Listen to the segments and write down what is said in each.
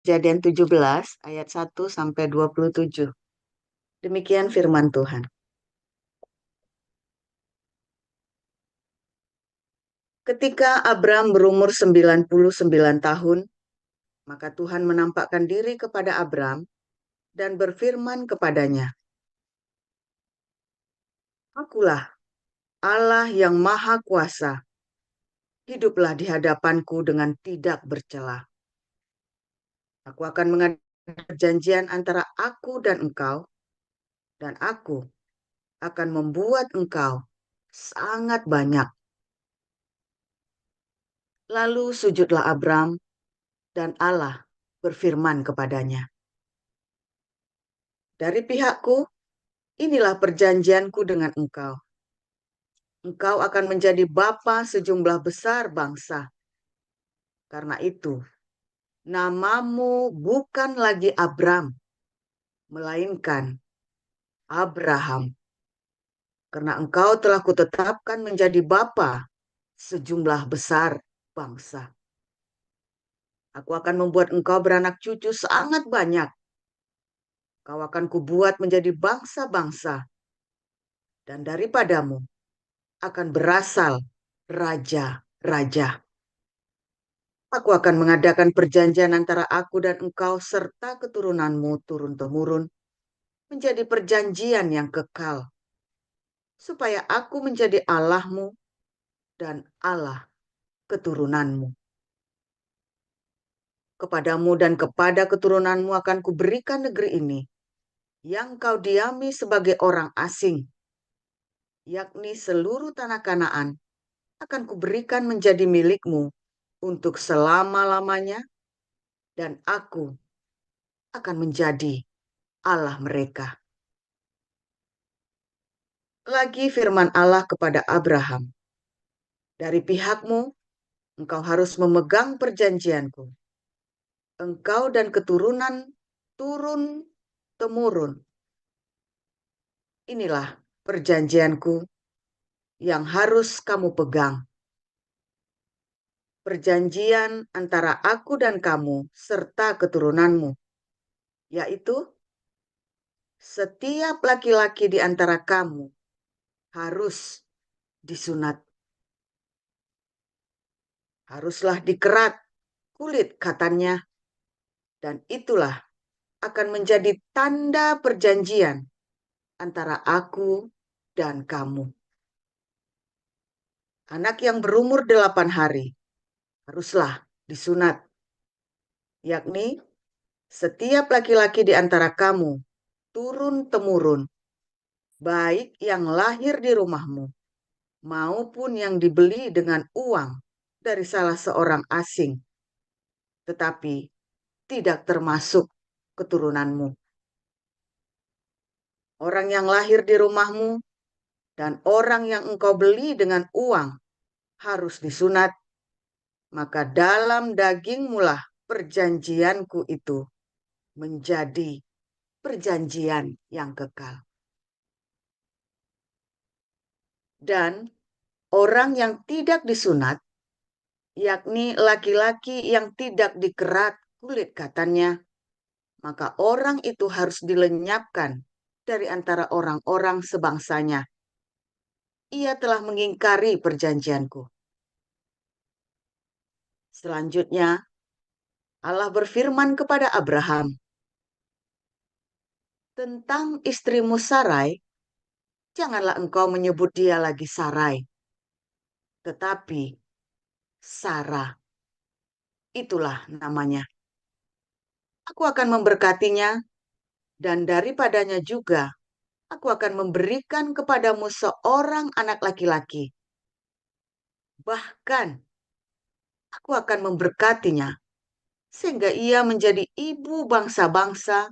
Kejadian 17 ayat 1 sampai 27. Demikian firman Tuhan. Ketika Abram berumur 99 tahun, maka Tuhan menampakkan diri kepada Abram dan berfirman kepadanya, "Akulah Allah yang Maha Kuasa. Hiduplah di hadapanku dengan tidak bercela. Aku akan mengadakan perjanjian antara aku dan aku akan membuat engkau sangat banyak." Lalu sujudlah Abram dan Allah berfirman kepadanya, "Dari pihakku, inilah perjanjianku dengan engkau. Engkau akan menjadi bapa sejumlah besar bangsa. Karena itu, namamu bukan lagi Abram, melainkan Abraham. Karena engkau telah kutetapkan menjadi bapa sejumlah besar bangsa. Aku akan membuat engkau beranak cucu sangat banyak. Kau akan kubuat menjadi bangsa-bangsa, dan daripadamu akan berasal raja-raja. Aku akan mengadakan perjanjian antara aku dan engkau serta keturunanmu turun-temurun menjadi perjanjian yang kekal, supaya aku menjadi Allahmu dan Allah keturunanmu. Kepadamu dan kepada keturunanmu akan kuberikan negeri ini, yang kau diami sebagai orang asing, yakni seluruh tanah Kanaan akan kuberikan menjadi milikmu untuk selama-lamanya, dan aku akan menjadi Allah mereka. Lagi firman Allah kepada Abraham, "Dari pihakmu, engkau harus memegang perjanjianku. Engkau dan keturunan turun-temurun. Inilah perjanjianku yang harus kamu pegang. Perjanjian antara aku dan kamu serta keturunanmu, yaitu setiap laki-laki di antara kamu harus disunat. Haruslah dikerat kulit katannya, dan itulah akan menjadi tanda perjanjian antara aku dan kamu. Anak yang berumur 8 hari haruslah disunat, yakni setiap laki-laki di antara kamu turun-temurun, baik yang lahir di rumahmu maupun yang dibeli dengan uang dari salah seorang asing, tetapi tidak termasuk keturunanmu. Orang yang lahir di rumahmu dan orang yang engkau beli dengan uang harus disunat, maka dalam dagingmulah perjanjianku itu menjadi perjanjian yang kekal. Dan orang yang tidak disunat, yakni laki-laki yang tidak dikerat kulit katannya, maka orang itu harus dilenyapkan dari antara orang-orang sebangsanya. Ia telah mengingkari perjanjianku. Selanjutnya, Allah berfirman kepada Abraham, "Tentang istrimu Sarai, janganlah engkau menyebut dia lagi Sarai, tetapi Sarah. Itulah namanya. Aku akan memberkatinya, dan daripadanya juga aku akan memberikan kepadamu seorang anak laki-laki. Bahkan aku akan memberkatinya, sehingga ia menjadi ibu bangsa-bangsa,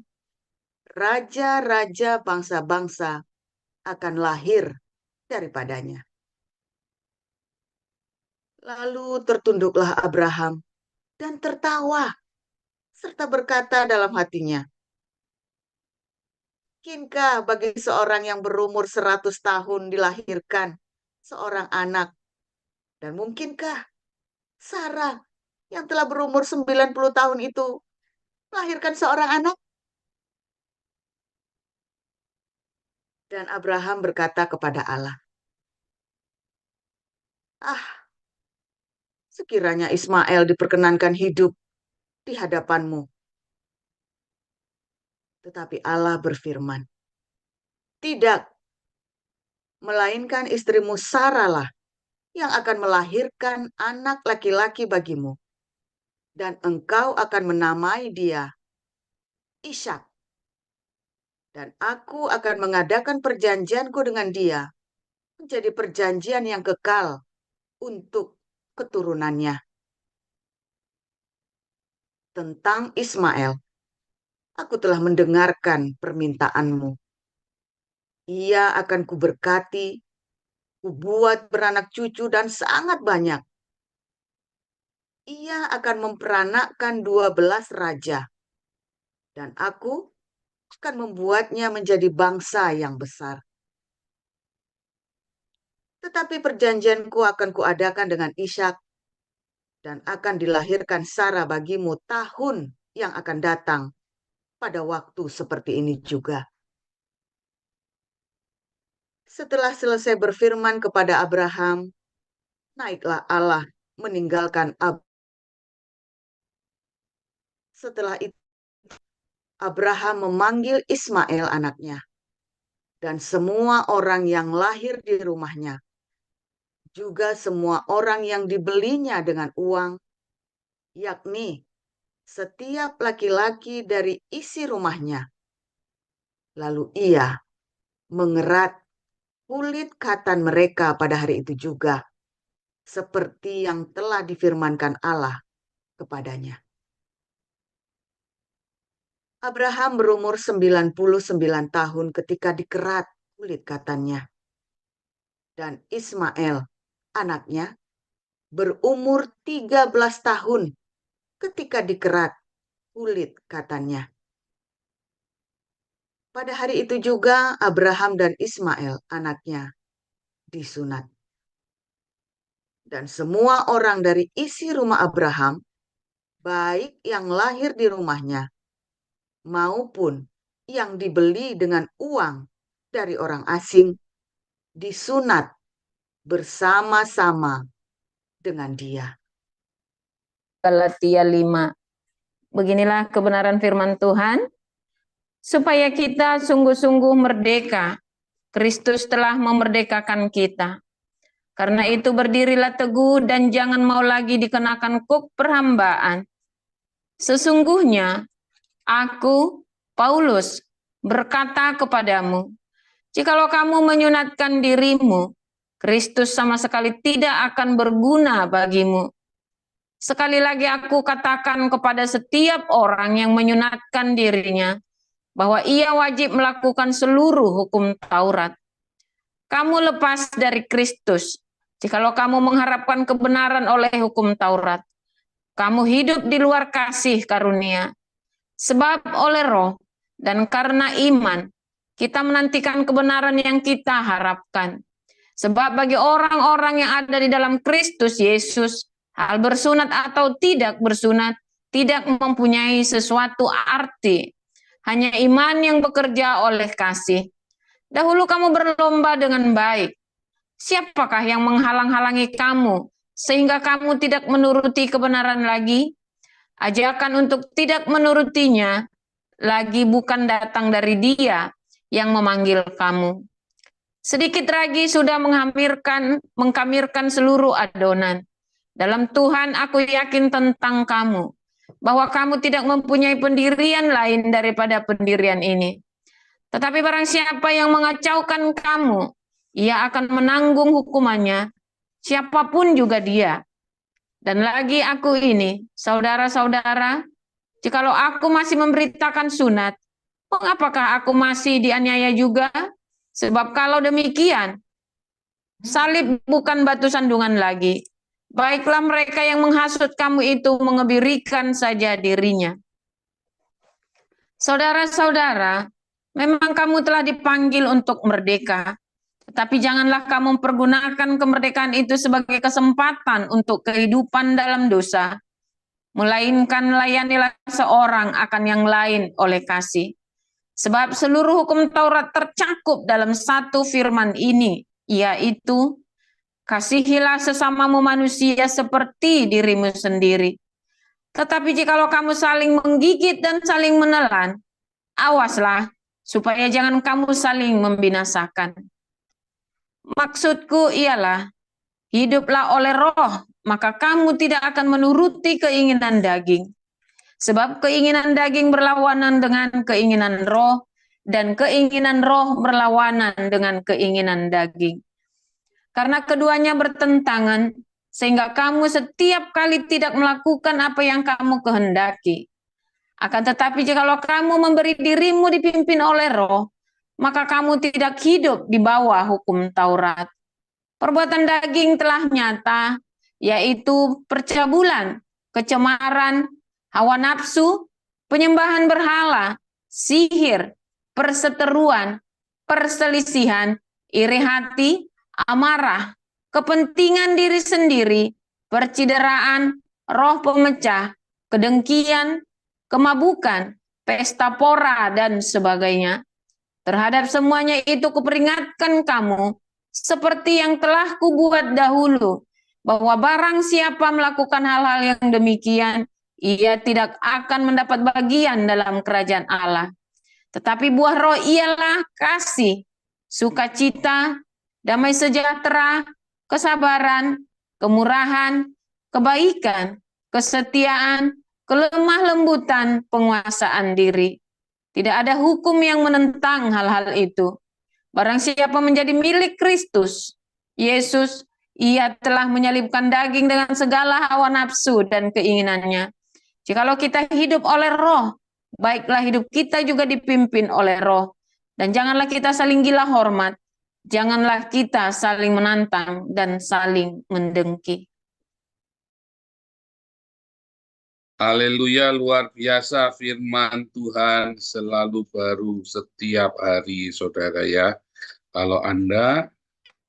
raja-raja bangsa-bangsa akan lahir daripadanya." Lalu tertunduklah Abraham dan tertawa, serta berkata dalam hatinya, "Mungkinkah bagi seorang yang berumur 100 tahun dilahirkan seorang anak? Dan mungkinkah Sarah yang telah berumur 90 tahun itu melahirkan seorang anak?" Dan Abraham berkata kepada Allah, "Ah, sekiranya Ismail diperkenankan hidup di hadapanmu." Tetapi Allah berfirman, "Tidak, melainkan istrimu Sarah lah yang akan melahirkan anak laki-laki bagimu, dan engkau akan menamai dia Ishak. Dan aku akan mengadakan perjanjianku dengan dia menjadi perjanjian yang kekal untuk keturunannya. Tentang Ismail, aku telah mendengarkan permintaanmu. Ia akan kuberkati, kubuat beranak cucu dan sangat banyak. Ia akan memperanakkan 12 raja, dan aku akan membuatnya menjadi bangsa yang besar. Tetapi perjanjianku akan kuadakan dengan Ishak, dan akan dilahirkan Sarah bagimu tahun yang akan datang pada waktu seperti ini juga." Setelah selesai berfirman kepada Abraham, naiklah Allah meninggalkan Abraham. Setelah itu Abraham memanggil Ismail anaknya dan semua orang yang lahir di rumahnya, juga semua orang yang dibelinya dengan uang, yakni setiap laki-laki dari isi rumahnya. Lalu ia mengerat kulit katan mereka pada hari itu juga, seperti yang telah difirmankan Allah kepadanya. Abraham berumur 99 tahun ketika dikerat kulit katannya. Dan Ismail, anaknya, berumur 13 tahun ketika dikerat kulit katannya. Pada hari itu juga Abraham dan Ismail, anaknya, disunat. Dan semua orang dari isi rumah Abraham, baik yang lahir di rumahnya maupun yang dibeli dengan uang dari orang asing, disunat bersama-sama dengan dia. Galatia 5. Beginilah kebenaran firman Tuhan, supaya kita sungguh-sungguh merdeka. Kristus telah memerdekakan kita. Karena itu berdirilah teguh dan jangan mau lagi dikenakan kuk perhambaan. Sesungguhnya aku, Paulus, berkata kepadamu, jikalau kamu menyunatkan dirimu, Kristus sama sekali tidak akan berguna bagimu. Sekali lagi aku katakan kepada setiap orang yang menyunatkan dirinya, bahwa ia wajib melakukan seluruh hukum Taurat. Kamu lepas dari Kristus, jikalau kamu mengharapkan kebenaran oleh hukum Taurat. Kamu hidup di luar kasih karunia. Sebab oleh Roh dan karena iman, kita menantikan kebenaran yang kita harapkan. Sebab bagi orang-orang yang ada di dalam Kristus Yesus, hal bersunat atau tidak bersunat tidak mempunyai sesuatu arti. Hanya iman yang bekerja oleh kasih. Dahulu kamu berlomba dengan baik. Siapakah yang menghalang-halangi kamu sehingga kamu tidak menuruti kebenaran lagi? Ajakan untuk tidak menurutinya lagi bukan datang dari Dia yang memanggil kamu. Sedikit lagi sudah mengkamirkan seluruh adonan. Dalam Tuhan aku yakin tentang kamu, bahwa kamu tidak mempunyai pendirian lain daripada pendirian ini. Tetapi barang siapa yang mengacaukan kamu, ia akan menanggung hukumannya, siapapun juga dia. Dan lagi aku ini, saudara-saudara, jikalau aku masih memberitakan sunat, mengapakah aku masih dianiaya juga? Sebab kalau demikian, salib bukan batu sandungan lagi. Baiklah mereka yang menghasut kamu itu mengebirikan saja dirinya. Saudara-saudara, memang kamu telah dipanggil untuk merdeka. Tetapi janganlah kamu mempergunakan kemerdekaan itu sebagai kesempatan untuk kehidupan dalam dosa. melainkan layanilah seorang akan yang lain oleh kasih. Sebab seluruh hukum Taurat tercakup dalam satu firman ini, yaitu kasihilah sesamamu manusia seperti dirimu sendiri. Tetapi jikalau kamu saling menggigit dan saling menelan, awaslah supaya jangan kamu saling membinasakan. Maksudku ialah, hiduplah oleh roh, maka kamu tidak akan menuruti keinginan daging. Sebab keinginan daging berlawanan dengan keinginan roh, dan keinginan roh berlawanan dengan keinginan daging. Karena keduanya bertentangan, sehingga kamu setiap kali tidak melakukan apa yang kamu kehendaki. Akan tetapi jikalau kamu memberi dirimu dipimpin oleh roh, maka kamu tidak hidup di bawah hukum Taurat. Perbuatan daging telah nyata, yaitu percabulan, kecemaran, hawa nafsu, penyembahan berhala, sihir, perseteruan, perselisihan, iri hati, amarah, kepentingan diri sendiri, percideraan, roh pemecah, kedengkian, kemabukan, pesta pora, dan sebagainya. Terhadap semuanya itu kuperingatkan kamu, seperti yang telah kubuat dahulu, bahwa barang siapa melakukan hal-hal yang demikian, ia tidak akan mendapat bagian dalam kerajaan Allah. Tetapi buah roh ialah kasih, sukacita, damai sejahtera, kesabaran, kemurahan, kebaikan, kesetiaan, kelemah lembutan, penguasaan diri. Tidak ada hukum yang menentang hal-hal itu. Barang siapa menjadi milik Kristus Yesus, ia telah menyalibkan daging dengan segala hawa nafsu dan keinginannya. Jikalau kita hidup oleh roh, baiklah hidup kita juga dipimpin oleh roh. Dan janganlah kita saling gila hormat, janganlah kita saling menantang dan saling mendengki. Haleluya, luar biasa firman Tuhan selalu baru setiap hari, saudara ya. Kalau Anda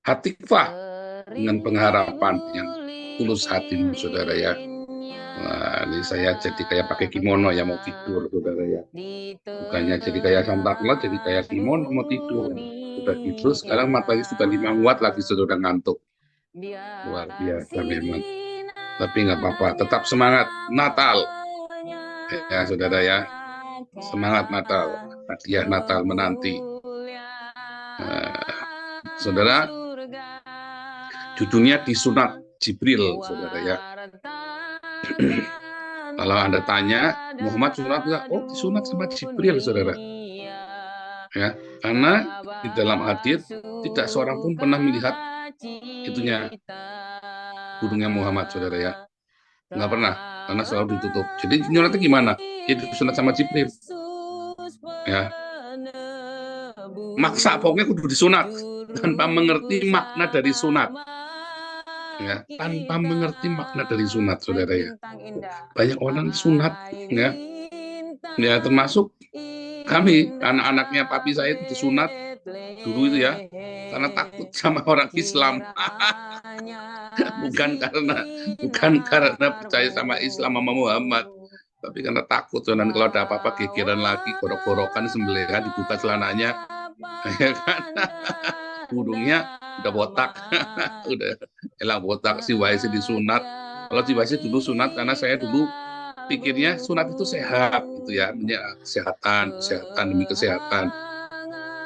hatikvah dengan pengharapan yang tulus hatimu, saudara ya. Wah, ini saya jadi kayak pakai kimono ya mau tidur, saudara ya. Bukannya jadi kayak Santa Claus, jadi kayak kimono mau tidur. Sudah tidur, sekarang matanya sudah 5 watt lagi, sudah ngantuk. Luar biasa memang. Tapi nggak apa-apa, tetap semangat Natal. Ya, saudara ya. Semangat Natal. Hadiah Natal menanti. Saudara, judulnya disunat Jibril, saudara ya. Kalau Anda tanya, Muhammad sunat nggak? Oh, disunat sama Jibril, saudara. Ya, karena di dalam hadis tidak seorang pun pernah melihat itunya gunungnya Muhammad, saudara ya. Nggak pernah, karena selalu ditutup. Jadi nyunatnya gimana? Ya disunat sama Jibril. Ya, maksa pokoknya kudu disunat tanpa mengerti makna dari sunat. Ya, tanpa mengerti makna dari sunat, saudara ya. Banyak orang sunat, ya, ya termasuk kami, anak-anaknya papi saya itu disunat dulu itu ya, karena takut sama orang Islam. bukan karena percaya sama Islam sama Muhammad, tapi karena takut. Dan kalau ada apa-apa gegeran lagi, gorok-gorokan, sembelihan, dibuka celananya, ya kan, hidungnya udah botak, udah elang botak. Si Waisi disunat. Kalau si Waisi dulu sunat, karena saya dulu pikirnya sunat itu sehat, gitu ya, kesehatan demi kesehatan.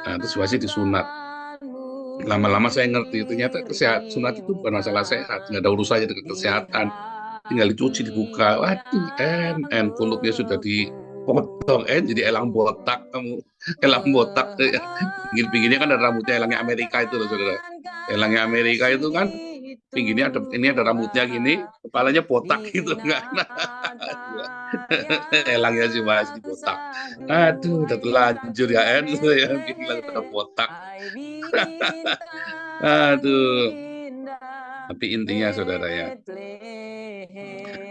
Nah, terus Waisi disunat. Lama-lama saya ngerti, ternyata sunat itu bukan masalah sehat, nggak ada urusannya dengan kesehatan. Tinggal dicuci, dibuka, waduh, kulupnya sudah dipotong, jadi elang botak kamu, elang botak. Pinggir-pinggirnya kan ada rambutnya, elangnya Amerika itu loh, saudara. Elangnya Amerika itu kan pinggirnya ada rambutnya gini, kepalanya botak gitu kan. Elangnya sih masih botak. Aduh, udah telanjur ya, ya, bilang udah botak. Aduh. Tapi intinya, saudara ya,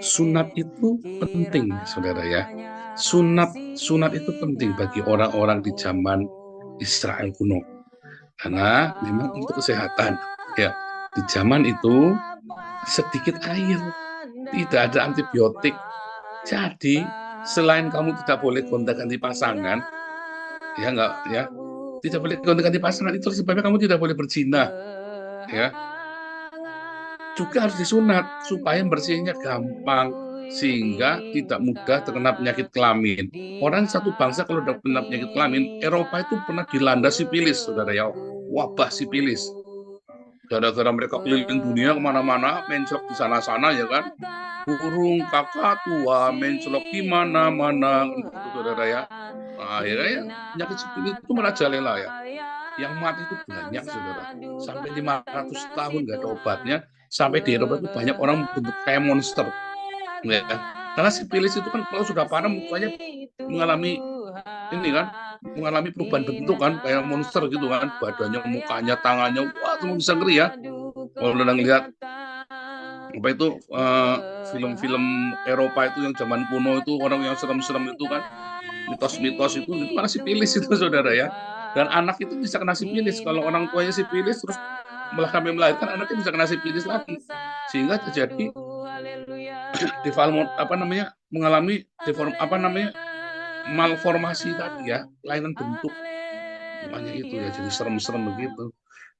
sunat itu penting, saudara ya. Sunat itu penting bagi orang-orang di zaman Israel kuno, karena memang untuk kesehatan. Ya, di zaman itu sedikit air, tidak ada antibiotik, Jadi selain kamu tidak boleh gonta-ganti pasangan, ya enggak ya, tidak boleh gonta-ganti pasangan itu sebabnya kamu tidak boleh berzina, ya. Juga harus disunat supaya bersihnya gampang sehingga tidak mudah terkena penyakit kelamin. Orang satu bangsa kalau udah kena penyakit kelamin, Eropa itu pernah dilanda sipilis, saudara ya, wabah sipilis. Gara-gara mereka keliling dunia kemana-mana, mencelok di sana-sana ya kan, burung kakak tua mencelok di mana-mana, gitu, saudara ya. Nah, akhirnya ya, penyakit sipilis itu merajalela ya. Yang mati itu banyak, saudara. Sampai 500 tahun nggak ada obatnya. Sampai di Eropa itu banyak orang bentuk kayak monster. Ya. Karena sipilis itu kan kalau sudah parah mukanya mengalami ini kan, mengalami perubahan bentuk kan, kayak monster gitu kan, badannya, mukanya, tangannya, wah semua bisa ngeri ya. Kalau udah ngelihat apa itu film-film Eropa itu yang zaman kuno itu orang yang serem-serem itu kan, mitos-mitos itu malah sipilis itu, saudara ya. Dan anak itu bisa kena sipilis kalau orang tuanya sipilis terus malah sampai melahirkan, anaknya bisa kena sipilis lagi, sehingga terjadi mengalami malformasi tadi ya, kelainan bentuk makanya itu ya, jadi serem-serem begitu.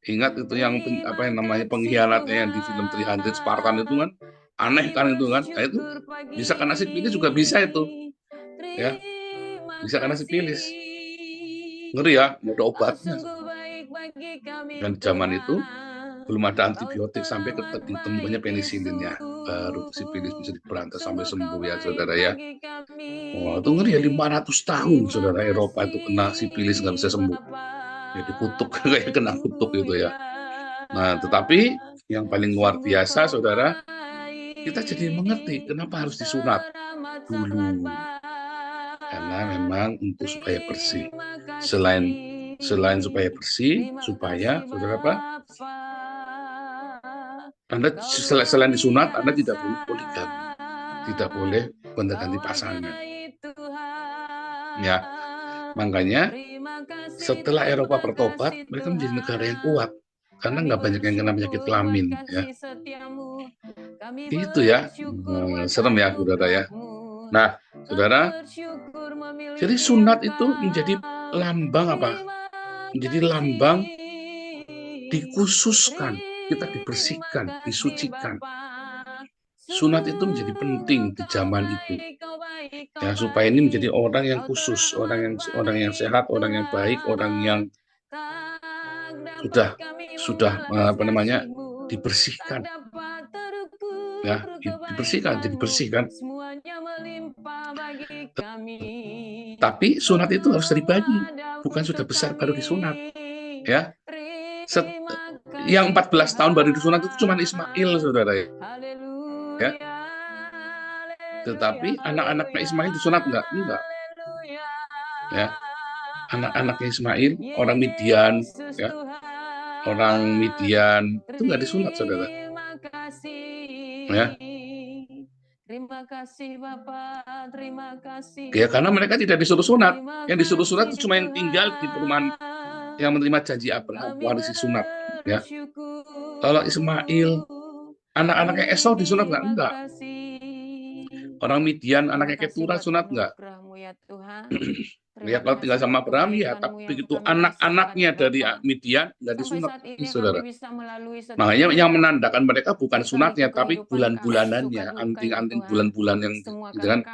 Ingat itu yang pengkhianatnya yang di film 300 Spartan itu kan, aneh kan itu kan. Nah, itu bisa kena sipilis juga bisa itu ya, bisa kena sipilis, ngeri ya, nggak ada obatnya. Dan zaman itu belum ada antibiotik sampai ditemukannya penisilin ya, baru sipilis bisa diberantas sampai sembuh ya, saudara ya. Wah, itu ngeri ya, 500 tahun saudara Eropa itu kena sipilis nggak bisa sembuh. Ya dikutuk kayak kena kutuk gitu ya. Nah, tetapi yang paling luar biasa, saudara, kita jadi mengerti kenapa harus disunat dulu. Karena memang untuk supaya bersih. Selain supaya bersih, supaya saudara apa? Anda selain disunat, Anda tidak boleh poligami, tidak boleh gonta-ganti pasangan. Ya, makanya setelah Eropa bertobat, mereka menjadi negara yang kuat karena nggak banyak yang kena penyakit kelamin. Ya, itu ya, serem ya, saudara ya. Nah, saudara, jadi sunat itu menjadi lambang apa? Menjadi lambang dikhususkan, kita dibersihkan, disucikan. Sunat itu menjadi penting di zaman itu, ya, supaya ini menjadi orang yang khusus, orang yang sehat, orang yang baik, orang yang sudah dibersihkan, ya, dibersihkan, jadi bersih kan. Tapi sunat itu harus dibagi, bukan sudah besar baru disunat, ya. Yang 14 tahun baru disunat itu cuma Ismail, saudara ya. Tetapi anak-anaknya Ismail disunat enggak? Ya. Anak-anaknya Ismail, orang Midian, ya. Orang Midian itu enggak disunat, saudara. Ya. Terima kasih Bapak, terima kasih. Ya, karena mereka tidak disuruh sunat. Yang disuruh sunat itu cuma yang tinggal di perumahan yang menerima janji Abraham, warisi sunat, ya. Kalau Ismail, anak-anaknya Esau disunat enggak? Orang Midian, anaknya Ketura sunat enggak? Ya, kalau tinggal sama Abraham ya, tapi begitu anak-anaknya dari Midian enggak disunat, saudara. Makanya yang menandakan mereka bukan sunatnya, tapi bulan-bulanannya, anting-anting bulan-bulan yang dengan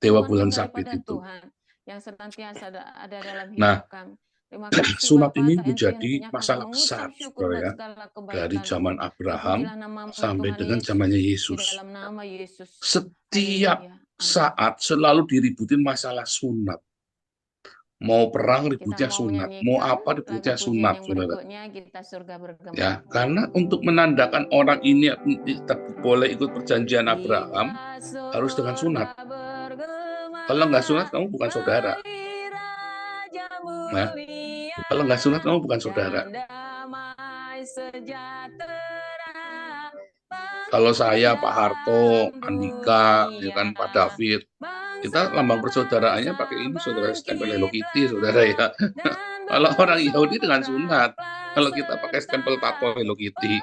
dewa bulan sabit itu. Nah, sunat ini menjadi masalah besar, saudara ya, dari zaman Abraham sampai dengan zamannya Yesus. Setiap saat selalu diributin masalah sunat. Mau perang ributnya sunat, mau apa ributnya sunat, saudara. Ya, karena untuk menandakan orang ini boleh ikut perjanjian Abraham harus dengan sunat. Kalau nggak sunat, kamu bukan saudara. Nah, kalau nggak sunat, kamu bukan saudara. Kalau saya, Pak Harto, Andika, ya kan, Pak David, kita lambang persaudaraannya pakai ini, saudara, stempel Hello Kitty, saudara ya. Kalau orang Yahudi dengan sunat, kalau kita pakai stempel tato Hello Kitty.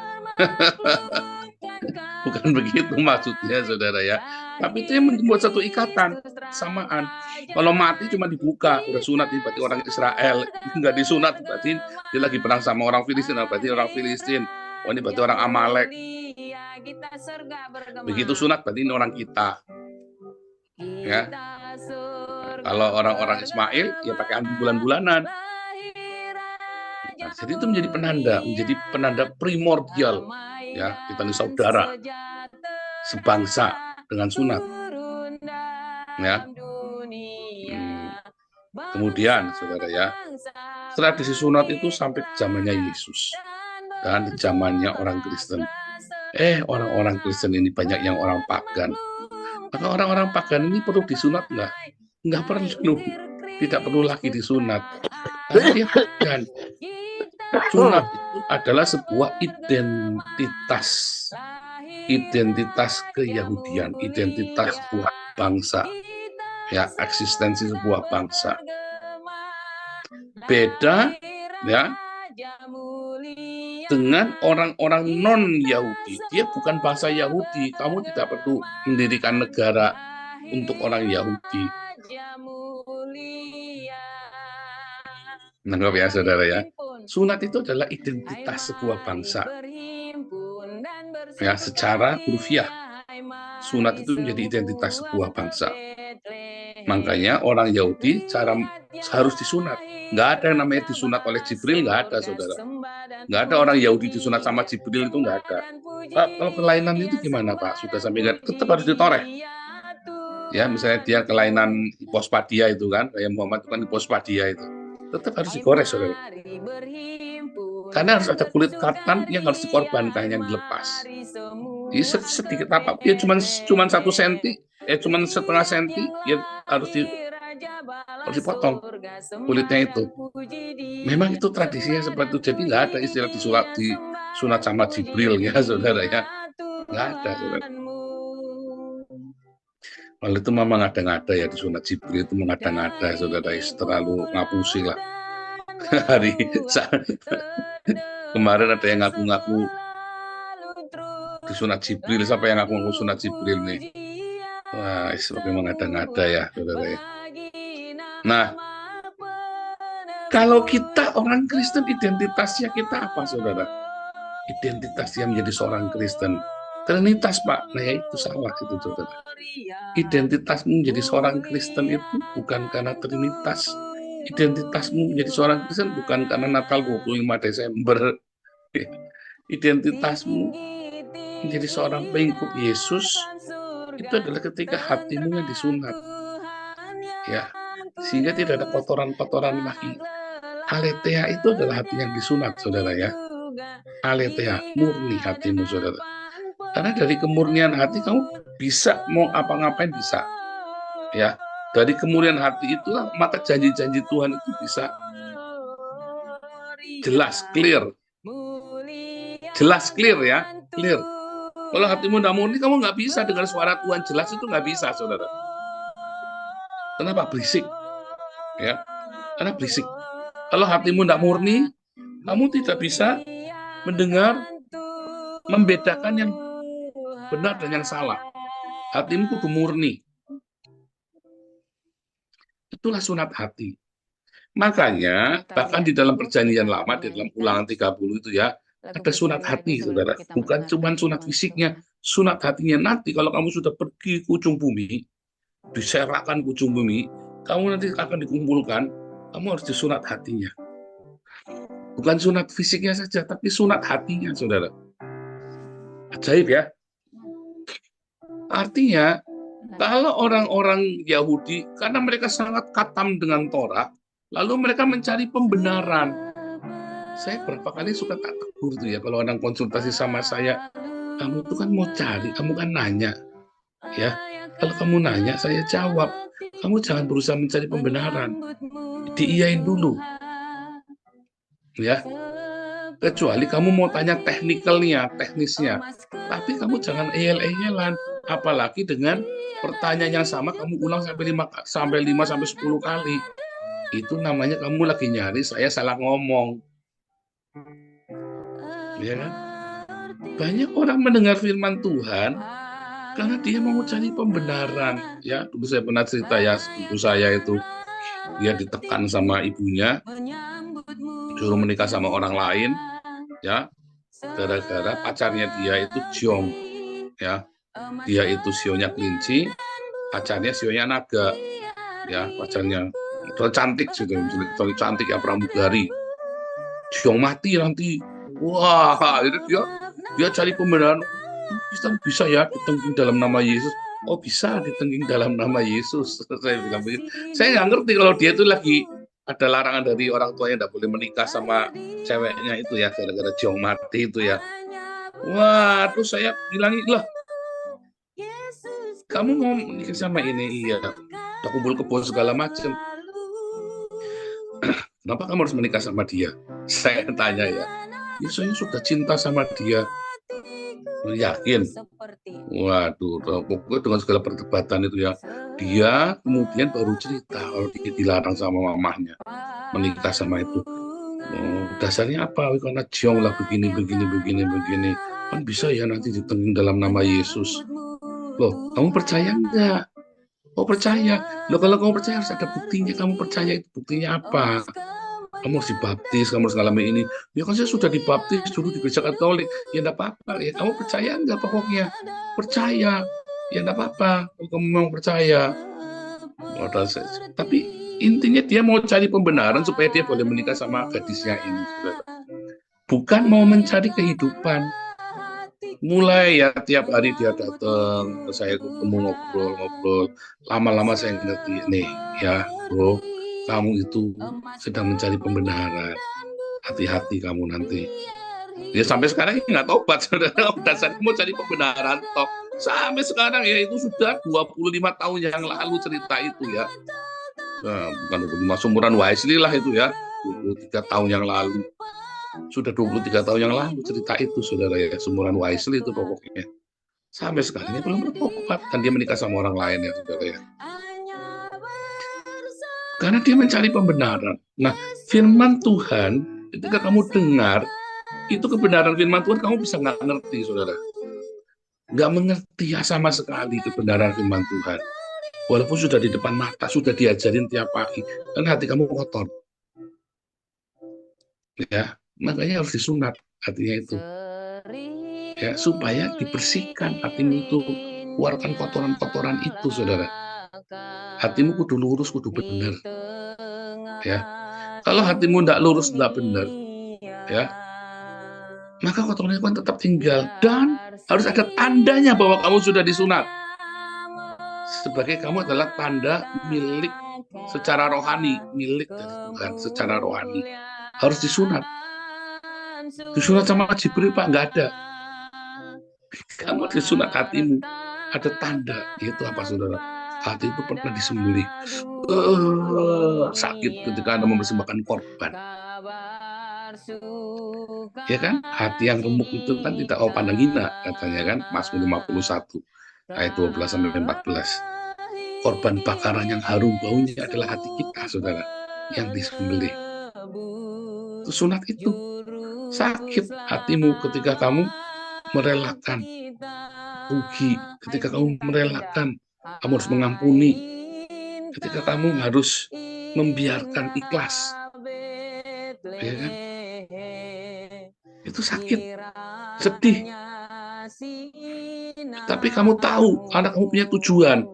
Bukan begitu maksudnya, saudara ya. Tapi itu yang membuat satu ikatan, samaan. Kalau mati cuma dibuka, udah sunat, berarti orang Israel. Nggak disunat, berarti dia lagi perang sama orang Filistin, berarti orang Filistin. Oh, ini berarti orang Amalek. Begitu sunat, berarti ini orang kita. Ya. Kalau orang-orang Ismail, ya pakai anti bulan-bulanan. Nah, jadi itu menjadi penanda primordial. Ya, kita ini saudara, sebangsa dengan sunat. Ya. Kemudian, saudara ya, tradisi sunat itu sampai zamannya Yesus dan zamannya orang Kristen. Orang-orang Kristen ini banyak yang orang pagan. Maka orang-orang pagan ini perlu disunat nggak? Nggak perlu. Tidak perlu lagi disunat. Karena dia pagan. Sunat itu adalah sebuah identitas keyahudian, identitas sebuah bangsa, ya, eksistensi sebuah bangsa. Beda, ya, dengan orang-orang non-Yahudi. Dia bukan bangsa Yahudi. Kamu tidak perlu mendirikan negara untuk orang Yahudi. Menganggap ya, saudara ya. Sunat itu adalah identitas sebuah bangsa. Ya, secara hurufiah, sunat itu menjadi identitas sebuah bangsa. Makanya orang Yahudi harus disunat. Nggak ada yang namanya disunat oleh Jibril, nggak ada, saudara. Nggak ada orang Yahudi disunat sama Jibril, itu nggak ada. Pak, kalau kelainan itu gimana, Pak? Sudah sampai nggak? Tetap harus ditoreh. Ya, misalnya dia kelainan hipospadia itu kan, kayak Muhammad itu kan hipospadia itu. Tetap harus digores, saudara. Karena harus ada kulit katan yang harus dikorbankan, yang dilepas. Jadi sedikit apa? Ya cuma 1 senti, cuma setengah senti, ya harus dipotong kulitnya itu. Memang itu tradisinya seperti itu. Jadi nggak ada istilah disunat sama Jibril ya, saudara ya. Nggak ada, saudara. Kalau itu memang ngada-ngada ya, disunat Jibril itu mengada-ngada, saudara. Terlalu ngapusi lah. Hari kemarin ada yang ngaku-ngaku disunat Jibril, siapa yang ngaku-ngaku sunat Jibril nih? Wah, memang ngada-ngada ya, saudara ya. Nah, kalau kita orang Kristen, identitasnya kita apa, saudara? Identitasnya menjadi seorang Kristen. Trinitas, Pak. Nah, ya itu salah itu, saudara. Identitasmu menjadi seorang Kristen itu bukan karena Trinitas. Identitasmu menjadi seorang Kristen bukan karena Natal 25 Desember. Identitasmu menjadi seorang pengikut Yesus itu adalah ketika hatimu yang disunat. Ya, sehingga tidak ada kotoran-kotoran lagi. Aletheia itu adalah hati yang disunat, saudara ya. Aletheia, murni hatimu, saudara. Karena dari kemurnian hati kamu bisa mau apa-ngapain bisa. Ya, dari kemurnian hati itulah maka janji-janji Tuhan itu bisa jelas, clear. Jelas, clear ya, clear. Kalau hatimu tidak murni, kamu nggak bisa dengar suara Tuhan jelas, itu nggak bisa, saudara. Kenapa? Berisik. Ya, karena berisik. Kalau hatimu tidak murni, kamu tidak bisa mendengar, membedakan yang benar dan yang salah. Hatimu kudu murni. Itulah sunat hati. Makanya, bahkan di dalam perjanjian lama, di dalam Ulangan 30 itu ya, ada sunat hati, saudara. Bukan cuma sunat fisiknya, sunat hatinya. Nanti kalau kamu sudah pergi ke ujung bumi, diserahkan ke ujung bumi, kamu nanti akan dikumpulkan, kamu harus disunat hatinya. Bukan sunat fisiknya saja, tapi sunat hatinya, saudara. Ajaib ya. Artinya, kalau orang-orang Yahudi, karena mereka sangat katam dengan Torah, lalu mereka mencari pembenaran. Saya berapa kali suka tak tegur tuh ya, kalau orang konsultasi sama saya, kamu tuh kan mau cari, kamu kan nanya. Ya, kalau kamu nanya, saya jawab. Kamu jangan berusaha mencari pembenaran. Diiyain dulu. Ya, kecuali kamu mau tanya teknisnya. Tapi kamu jangan eyel-eyelan. Apalagi dengan pertanyaan yang sama kamu ulang sampai 5-10 kali. Itu namanya kamu lagi nyari saya salah ngomong. Ya kan? Banyak orang mendengar firman Tuhan, Karena dia mau cari pembenaran. Ya, dulu saya pernah cerita ya, ibu saya itu dia ditekan sama ibunya, suruh menikah sama orang lain, ya, gara-gara pacarnya dia itu Jiong, ya, dia itu sionya kelinci, pacarnya sionya naga, ya, pacarnya cantik sudah, cantik ya pramugari, Jiong mati nanti, wah, itu dia cari pembenaran, bisa ya ditengking dalam nama Yesus. Oh bisa ditengking dalam nama Yesus. Saya bilang begitu. Saya nggak ngerti kalau dia itu lagi ada larangan dari orang tuanya tidak boleh menikah sama ceweknya itu ya, gara-gara Jiong mati itu ya. Wah, terus saya bilang, lah kamu mau menikah sama ini? Iya, udah kumpul kebo segala macam. Kenapa kamu harus menikah sama dia? Saya tanya ya. Ya saya sudah cinta sama dia. Yakin? Waduh, pokoknya dengan segala perdebatan itu ya, dia kemudian baru cerita kalau dia dilarang sama mamahnya menikah sama itu. Oh, dasarnya apa? Karena Jiong lah begini. Kan bisa ya nanti ditengking dalam nama Yesus. Loh, kamu percaya enggak? Oh percaya. Loh kalau kamu percaya harus ada buktinya. Kamu percaya itu buktinya apa? Kamu harus dibaptis, kamu harus ngalamin ini. Ya kan saya sudah dibaptis dulu di gereja Katolik. Ya enggak apa-apa. Ya kamu percaya enggak pokoknya? Percaya. Ya enggak apa-apa. Kalau kamu memang percaya. Tapi intinya dia mau cari pembenaran supaya dia boleh menikah sama gadisnya ini. Bukan mau mencari kehidupan. Mulai ya tiap hari dia datang, saya ketemu ngobrol. Lama-lama saya ngerti nih ya, bro. Kamu itu sedang mencari pembenaran. Hati-hati kamu nanti. Ya sampai sekarang nggak tobat, saudara. Dasarnya mau cari pembenaran toh. Sampai sekarang ya itu sudah 25 tahun yang lalu cerita itu ya. Nah, bukan 25, seumuran Wesley lah itu ya. 23 tahun yang lalu. Sudah 23 tahun yang lalu cerita itu, saudara ya. Seumuran Wesley itu pokoknya. Sampai sekarang dia belum bertobat. Dan dia menikah sama orang lain ya, saudara ya. Karena dia mencari pembenaran. Nah, firman Tuhan, ketika kamu dengar, itu kebenaran firman Tuhan, kamu bisa nggak ngerti, saudara. Nggak mengerti ya sama sekali kebenaran firman Tuhan. Walaupun sudah di depan mata, sudah diajarin tiap pagi, kan hati kamu kotor. Ya, makanya harus disunat hatinya itu. Ya, supaya dibersihkan hatimu itu, keluarkan kotoran-kotoran itu, saudara. Hatimu kudu lurus, kudu benar. Ya, kalau hatimu tidak lurus, tidak benar, ya, maka kotoran itu kan tetap tinggal dan harus ada tandanya bahwa kamu sudah disunat. Sebagai kamu adalah tanda milik secara rohani, milik dari Tuhan secara rohani. Harus disunat. Disunat sama Jibril Pak, nggak ada. Kamu disunat hatimu, ada tanda. Itu apa, saudara? Hati itu pernah disembelih. Sakit ketika Anda mempersembahkan korban. Ya kan? Hati yang remuk itu kan tidak mau pandang hina, katanya kan, Mazmur 51 ayat 12-14. Korban bakaran yang harum baunya adalah hati kita, saudara, yang disembelih. Itu sunat itu. Sakit hatimu ketika kamu merelakan rugi, ketika kamu merelakan, kamu harus mengampuni, ketika kamu harus membiarkan ikhlas, ya kan? Itu sakit, sedih. Tapi kamu tahu, anak kamu punya tujuan.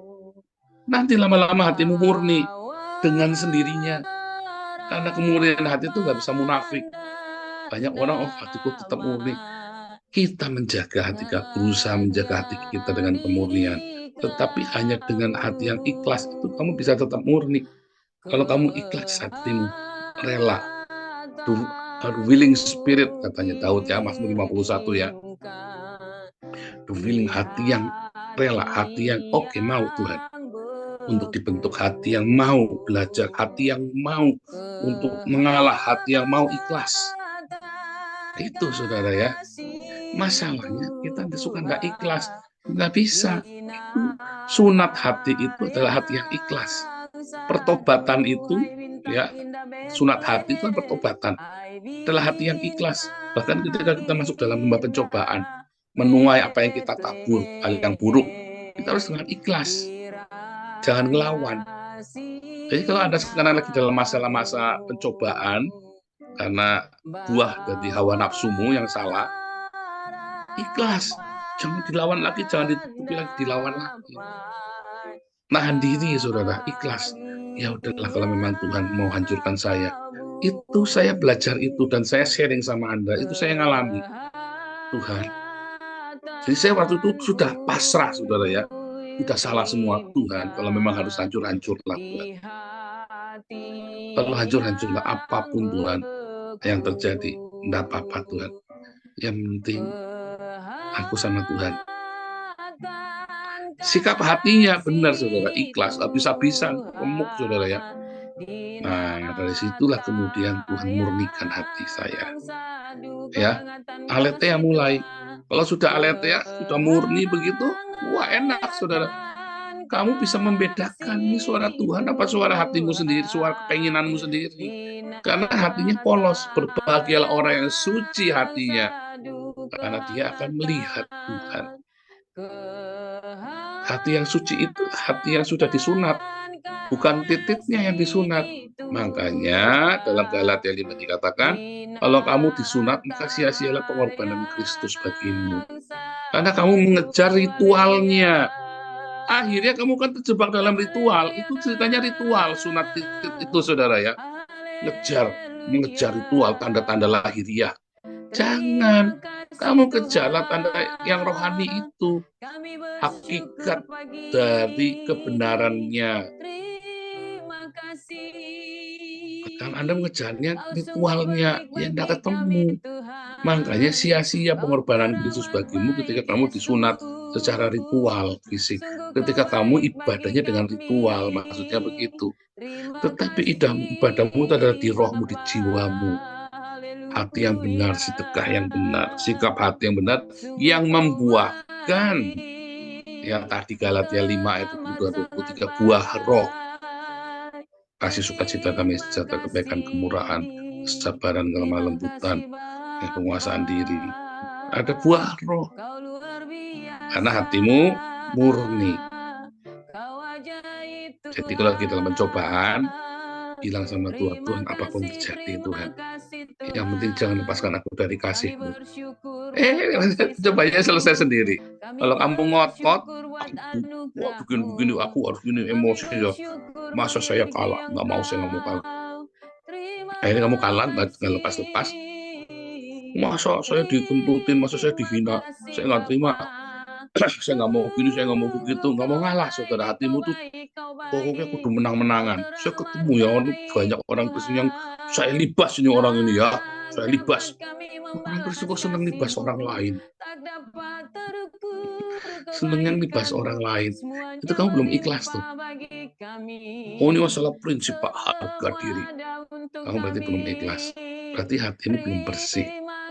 Nanti lama-lama hatimu murni dengan sendirinya. Karena kemurnian hati itu nggak bisa munafik. Banyak orang, oh hatiku tetap murni. Kita menjaga hati kita, berusaha menjaga hati kita dengan kemurnian. Tetapi hanya dengan hati yang ikhlas itu kamu bisa tetap murni. Kalau kamu ikhlas hatimu, rela, a willing spirit, katanya Daud ya, Mazmur 51 ya. The willing, hati yang rela, hati yang oke, mau Tuhan. Untuk dibentuk hati yang mau belajar, hati yang mau untuk mengalah, hati yang mau ikhlas. Itu, saudara ya. Masalahnya kita suka nggak ikhlas, nggak bisa. Itu sunat hati itu adalah hati yang ikhlas. Pertobatan itu ya, sunat hati itu pertobatan adalah hati yang ikhlas. Bahkan ketika kita masuk dalam lembah pencobaan, menuai apa yang kita tabur, hal yang buruk, kita harus dengan ikhlas, jangan ngelawan. Jadi kalau Anda sekarang lagi dalam masa-masa pencobaan, karena buah dari hawa nafsumu yang salah, ikhlas, jangan dilawan lagi, jangan ditutupi lagi, dilawan lagi. Nahan diri, saudara, ikhlas. Ya udahlah, kalau memang Tuhan mau hancurkan saya, itu saya belajar itu dan saya sharing sama Anda, itu saya ngalami. Tuhan, jadi saya waktu itu sudah pasrah, saudara ya, sudah salah semua. Tuhan, kalau memang harus hancur-hancurlah Tuhan. Kalau hancur-hancurlah apapun Tuhan yang terjadi, enggak apa-apa Tuhan. Yang penting aku sama Tuhan. Sikap hatinya benar, saudara, ikhlas, habis-habisan, remuk, saudara ya. Nah, dari situlah kemudian Tuhan murnikan hati saya. Ya, aletheia mulai. Kalau sudah aletheia, sudah murni begitu, wah enak, saudara. Kamu bisa membedakan ini suara Tuhan apa suara hatimu sendiri, suara keinginanmu sendiri. Karena hatinya polos. Berbahagialah orang yang suci hatinya, karena dia akan melihat Tuhan. Hati yang suci itu hati yang sudah disunat, bukan titiknya yang disunat. Makanya dalam Galatia 5 dikatakan, kalau kamu disunat maka sia-sialah pengorbanan Kristus bagimu. Karena kamu mengejar ritualnya. Akhirnya kamu kan terjebak dalam ritual. Itu ceritanya ritual sunat itu, saudara ya. Mengejar ritual, tanda-tanda lahiriah. Jangan, kamu kejarlah tanda yang rohani itu, hakikat dari kebenarannya. Kan Anda mengejarnya ritualnya, yang tidak ketemu. Makanya sia-sia pengorbanan Kristus bagimu ketika kamu disunat secara ritual fisik. Ketika kamu ibadahnya dengan ritual, maksudnya begitu. Tetapi ibadahmu itu adalah di rohmu, di jiwamu. Hati yang benar, sedekah yang benar, sikap hati yang benar, yang membuahkan yang tadi Galatia 5 ayat 22-23, buah roh. Kasih sukacita, damai sejahtera, kebaikan, kemurahan, kesabaran, kelemah lembutan, penguasaan diri. Ada buah roh. Karena hatimu murni. Jadi kalau kita dalam pencobaan, bilang sama Tuhan, Tuhan apapun terjadi Tuhan, yang penting jangan lepaskan aku dari kasih-Mu. Cobanya selesai sendiri. Kalau kamu ngotot, begini aku harus gini, emosi ya. Masa saya kalah? Nggak mau, saya nggak mau kalah. Akhirnya kamu kalah, nggak lepas-lepas. Masa saya digentutin, masa saya dihina, saya nggak terima. Saya nggak mau gini, saya nggak mau begitu, nggak mau ngalah, saudara. Hatimu tuh pokoknya kudu menang-menangan. Saya ketemu ya banyak orang Kristen yang saya libas ini orang ini ya, saya libas. Orang Kristen kok senang libas orang lain. Senang yang libas orang lain. Itu kamu belum ikhlas tuh. Oh ini masalah prinsip Pak, harga diri. Kamu berarti belum ikhlas. Berarti hatimu belum bersih.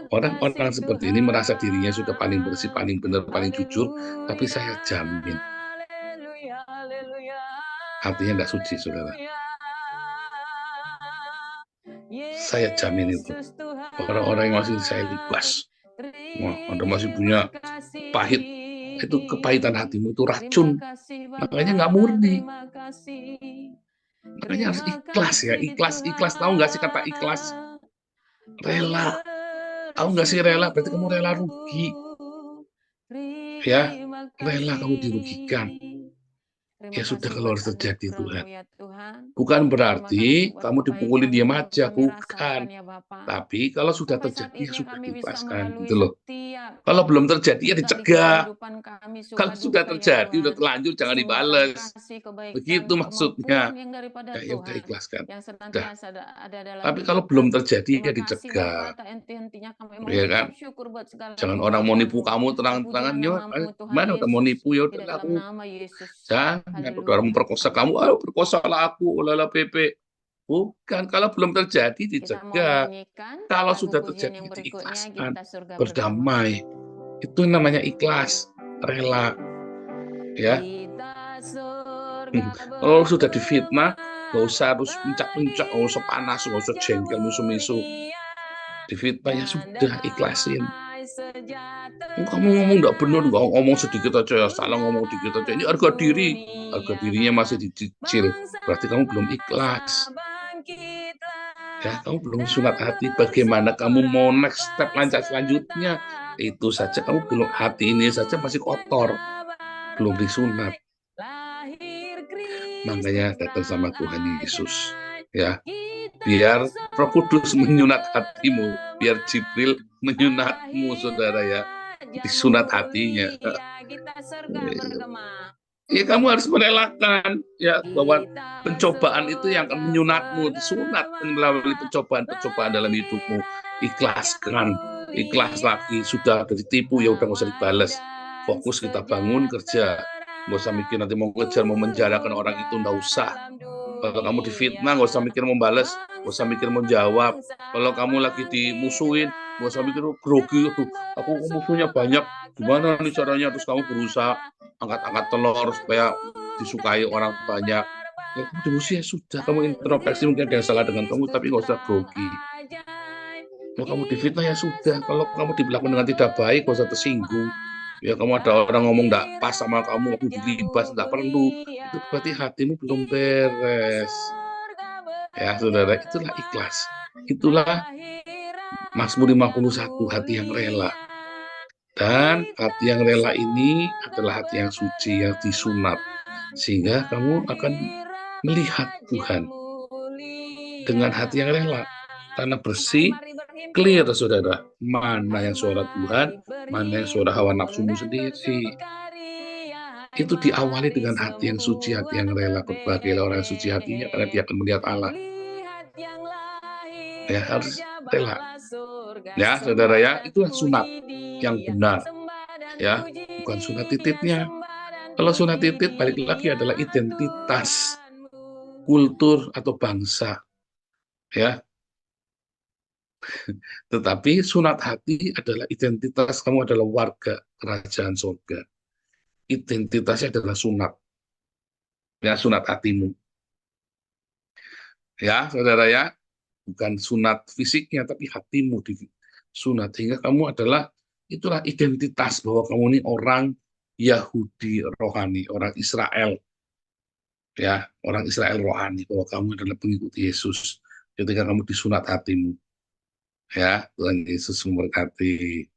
Orang-orang seperti ini merasa dirinya sudah paling bersih, paling benar, paling jujur, tapi saya jamin hatinya tidak suci, saudara. Saya jamin itu. Orang-orang yang masih saya libas, Anda masih punya pahit, itu kepahitan hatimu itu racun. Makanya nggak murni. Makanya harus ikhlas ya, ikhlas. Tahu nggak sih kata ikhlas? Rela. Tahu nggak sih rela? Berarti kamu rela rugi. Ya, rela kamu dirugikan. Ya sudah kalau harus terjadi Tuhan. Bukan berarti kamu dipukulin diam aja, bukan. Tapi kalau sudah terjadi ya sudah diikhlaskan gitu loh. Kalau belum terjadi ya dicegah. Kalau sudah terjadi udah terlanjur jangan dibales. Begitu maksudnya. Ya udah ikhlaskan. Udah. Tapi kalau belum terjadi ya dicegah. Ya kan? Jangan orang mau nipu kamu terang-terangan, mana udah mau nipu ya udah aku. Jangan orang memperkosa kamu, perkosalah aku, olahlah PP. Bukan, kalau belum terjadi dicegah. Kalau sudah terjadi diikhlaskan, berdamai. Itu namanya ikhlas, rela. Ya. Kalau sudah difitnah, nggak usah harus pencak-pencak, nggak usah panas, nggak usah jengkel, misu-misu. Difitnah ya sudah ikhlasin. Kamu ngomong nggak benar, nggak ngomong sedikit aja ya, salah ngomong sedikit aja. Ini harga dirinya masih dicicil. Berarti kamu belum ikhlas. Ya, kamu belum sunat hati. Bagaimana kamu mau next step lanjut selanjutnya? Itu saja kamu belum, hati ini saja masih kotor, belum disunat. Makanya datang sama Tuhan Yesus, ya, biar Roh Kudus menyunat hatimu, biar Jibril menyunatmu, saudara ya, disunat hatinya. Ya, kamu harus merelakan ya bahwa pencobaan itu yang akan menyunatmu, disunat melalui pencobaan dalam hidupmu. Ikhlaskan, ikhlas lagi, sudah ada ditipu ya udah nggak usah dibalas. Fokus kita bangun kerja, nggak usah mikir nanti mau ngejar, mau menjarakan orang itu, nggak usah. Kalau kamu difitnah, nggak usah mikir membalas, nggak usah mikir menjawab. Kalau kamu lagi dimusuhin, nggak usah mikir grogi, aku musuhnya banyak, gimana nih caranya? Terus kamu berusaha angkat-angkat telur supaya disukai orang banyak. Ya, kamu dimusuhi ya sudah, kamu introspeksi, mungkin ada yang salah dengan kamu, tapi nggak usah grogi. Kalau kamu difitnah ya sudah, kalau kamu diperlakukan dengan tidak baik, nggak usah tersinggung. Ya, kamu ada orang ngomong nggak pas sama kamu dilibas, nggak perlu. Itu berarti hatimu belum beres. Ya, saudara, itulah ikhlas. Itulah Mazmur 51, hati yang rela. Dan hati yang rela ini adalah hati yang suci, yang disunat. Sehingga kamu akan melihat Tuhan dengan hati yang rela. Tanah bersih, clear, saudara. Mana yang suara Tuhan, mana yang suara hawa nafsumu sendiri. Itu diawali dengan hati yang suci, hati yang rela. Berbahagialah orang yang suci hatinya, karena dia akan melihat Allah. Ya, harus rela. Ya, saudara ya, itulah sunat yang benar. Ya, bukan sunat titipnya. Kalau sunat titip, balik lagi adalah identitas, kultur, atau bangsa. Ya, tetapi sunat hati adalah identitas kamu adalah warga kerajaan surga. Identitasnya adalah sunat. Ya, sunat hatimu. Ya, saudara ya, bukan sunat fisiknya, tapi hatimu disunat. Sehingga kamu adalah, itulah identitas bahwa kamu ini orang Yahudi rohani, orang Israel. Ya, orang Israel rohani, bahwa kamu adalah pengikut Yesus ketika kamu disunat hatimu. Ya, Tuhan Yesus memberkati.